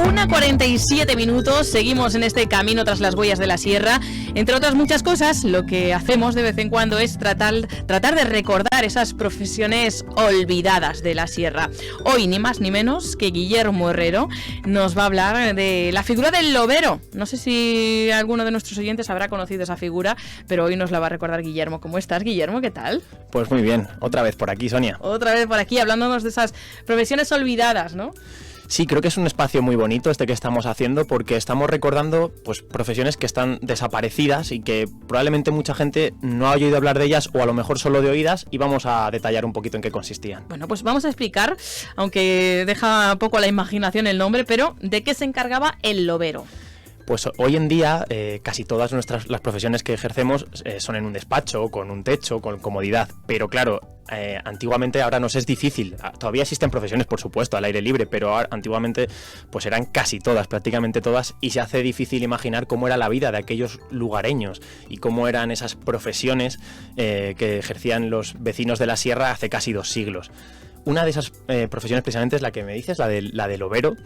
1:47, seguimos en este camino tras las huellas de la sierra. Entre otras muchas cosas, lo que hacemos de vez en cuando es tratar de recordar esas profesiones olvidadas de la sierra. Hoy, ni más ni menos que Guillermo Herrero nos va a hablar de la figura del lobero. No sé si alguno de nuestros oyentes habrá conocido esa figura, pero hoy nos la va a recordar Guillermo. ¿Cómo estás, Guillermo? ¿Qué tal? Pues muy bien, otra vez por aquí, Sonia. Otra vez por aquí, hablándonos de esas profesiones olvidadas, ¿no? Sí, creo que es un espacio muy bonito este que estamos haciendo porque estamos recordando pues profesiones que están desaparecidas y que probablemente mucha gente no ha oído hablar de ellas o a lo mejor solo de oídas, y vamos a detallar un poquito en qué consistían. Bueno, pues vamos a explicar, aunque deja poco a la imaginación el nombre, pero ¿de qué se encargaba el lobero? Pues hoy en día casi todas las profesiones que ejercemos son en un despacho, con un techo, con comodidad, pero claro, antiguamente ahora nos es difícil. Todavía existen profesiones, por supuesto, al aire libre, pero antiguamente pues eran casi todas, prácticamente todas, y se hace difícil imaginar cómo era la vida de aquellos lugareños y cómo eran esas profesiones que ejercían los vecinos de la sierra hace casi 2 siglos. Una de esas profesiones precisamente es la que me dices, la de lobero,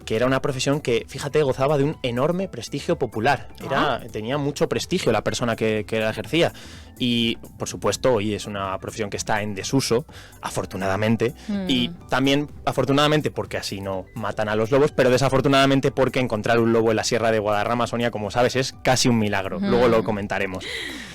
que era una profesión que, fíjate, gozaba de un enorme prestigio popular. Tenía mucho prestigio la persona que la ejercía. Y, por supuesto, hoy es una profesión que está en desuso, afortunadamente. Y también, afortunadamente, porque así no matan a los lobos, pero desafortunadamente porque encontrar un lobo en la Sierra de Guadarrama, Sonia, como sabes, es casi un milagro. Luego lo comentaremos.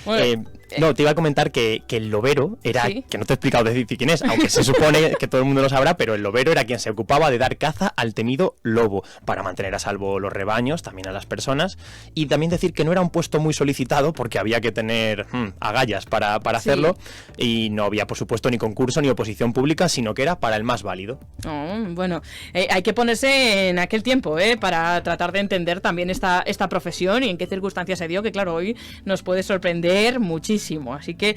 Bueno, no, te iba a comentar que el lobero era, ¿sí? Que no te he explicado decir quién es, aunque se supone que todo el mundo lo sabrá, pero el lobero era quien se ocupaba de dar caza al temido lobo, para mantener a salvo los rebaños, también a las personas, y también decir que no era un puesto muy solicitado, porque había que tener agallas para hacerlo, y no había, por supuesto, ni concurso ni oposición pública, sino que era para el más válido. Bueno, hay que ponerse en aquel tiempo, para tratar de entender también esta profesión y en qué circunstancias se dio, que claro, hoy nos puede sorprender muchísimo. Así que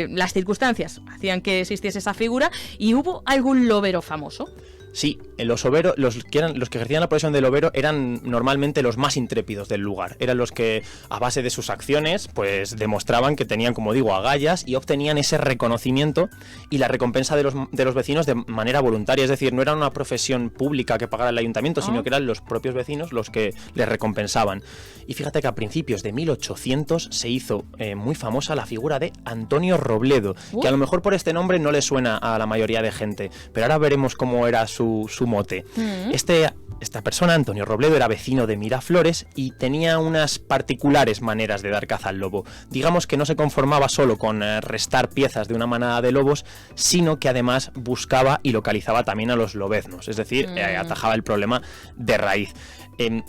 las circunstancias hacían que existiese esa figura. ¿Y hubo algún lobero famoso? Sí, los que ejercían la profesión de lobero eran normalmente los más intrépidos del lugar. Eran los que, a base de sus acciones, pues demostraban que tenían, como digo, agallas y obtenían ese reconocimiento y la recompensa de los vecinos de manera voluntaria. Es decir, no era una profesión pública que pagara el ayuntamiento, sino que eran los propios vecinos los que les recompensaban. Y fíjate que a principios de 1800 se hizo muy famosa la figura de Antonio Robledo, que a lo mejor por este nombre no le suena a la mayoría de gente, pero ahora veremos cómo era su mote. Esta persona, Antonio Robledo, era vecino de Miraflores y tenía unas particulares maneras de dar caza al lobo. Digamos que no se conformaba solo con restar piezas de una manada de lobos, sino que además buscaba y localizaba también a los lobeznos, es decir, atajaba el problema de raíz.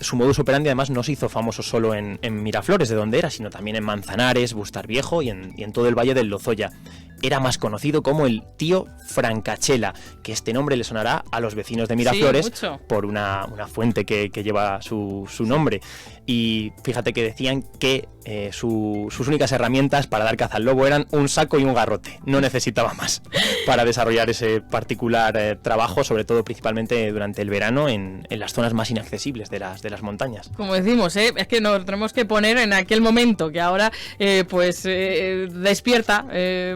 Su modus operandi además no se hizo famoso solo en Miraflores, de donde era, sino también en Manzanares, Bustar Viejo y en todo el Valle del Lozoya. Era más conocido como el tío Francachela, que este nombre le sonará a los vecinos de Miraflores, sí, por una fuente que lleva su nombre. Y fíjate que decían que sus únicas herramientas para dar caza al lobo eran un saco y un garrote. No necesitaba más para desarrollar ese particular trabajo, sobre todo principalmente durante el verano en las zonas más inaccesibles de las montañas. Como decimos, es que nos tenemos que poner en aquel momento que ahora despierta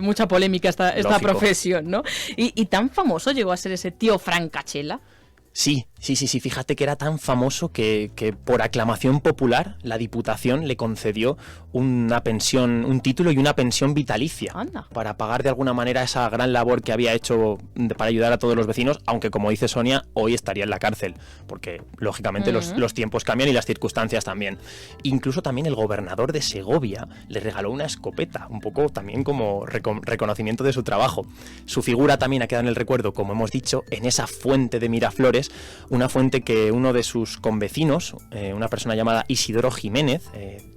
mucha polémica esta profesión, ¿no? Y tan famoso llegó a ser ese tío Francachela. Sí, fíjate que era tan famoso que por aclamación popular la Diputación le concedió una pensión, un título y una pensión vitalicia. Anda. Para pagar de alguna manera esa gran labor que había hecho para ayudar a todos los vecinos, aunque como dice Sonia, hoy estaría en la cárcel, porque lógicamente los tiempos cambian y las circunstancias también. Incluso también el gobernador de Segovia le regaló una escopeta, un poco también como reconocimiento de su trabajo. Su figura también ha quedado en el recuerdo, como hemos dicho, en esa fuente de Miraflores, una fuente que uno de sus convecinos, una persona llamada Isidoro Jiménez,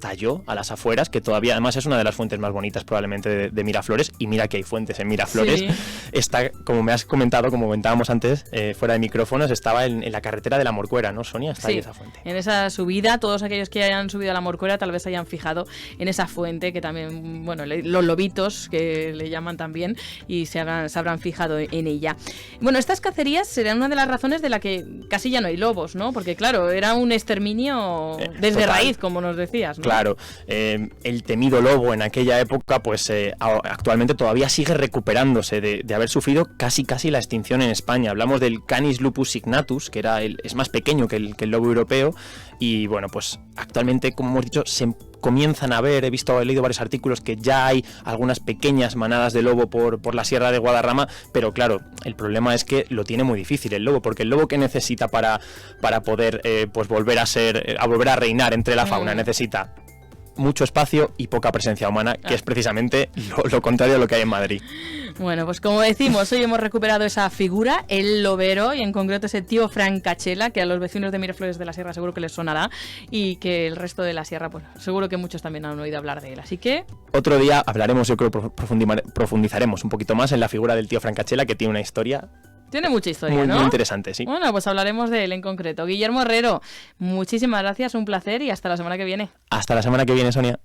talló a las afueras, que todavía además es una de las fuentes más bonitas probablemente de Miraflores, y mira que hay fuentes en Miraflores. Sí. Está, como me has comentado, como comentábamos antes, fuera de micrófonos, estaba en la carretera de la Morcuera, ¿no, Sonia? Está ahí esa fuente. En esa subida, todos aquellos que hayan subido a la Morcuera tal vez hayan fijado en esa fuente, que también, bueno, los lobitos, que le llaman también, y se habrán fijado en ella. Bueno, estas cacerías serán una de las razones de la que casi ya no hay lobos, ¿no? Porque claro, era un exterminio desde total. raíz, como nos decías, ¿no? Claro, el temido lobo en aquella época, pues actualmente todavía sigue recuperándose de haber sufrido casi la extinción en España. Hablamos del Canis lupus signatus, que es más pequeño que el lobo europeo, y bueno, pues actualmente, como hemos dicho, se comienzan a ver, he leído varios artículos que ya hay algunas pequeñas manadas de lobo por la Sierra de Guadarrama, pero claro, el problema es que lo tiene muy difícil el lobo, porque el lobo que necesita para poder pues volver a reinar entre la fauna, necesita mucho espacio y poca presencia humana, que es precisamente lo contrario de lo que hay en Madrid. Bueno, pues como decimos, hoy hemos recuperado esa figura, el lobero, y en concreto ese tío Francachela, que a los vecinos de Miraflores de la Sierra seguro que les sonará, y que el resto de la Sierra, pues seguro que muchos también han oído hablar de él. Así que... Otro día hablaremos, yo creo, profundizaremos un poquito más en la figura del tío Francachela, que tiene una historia... Tiene mucha historia, muy, ¿no? Muy interesante, sí. Bueno, pues hablaremos de él en concreto. Guillermo Herrero, muchísimas gracias, un placer y hasta la semana que viene. Hasta la semana que viene, Sonia.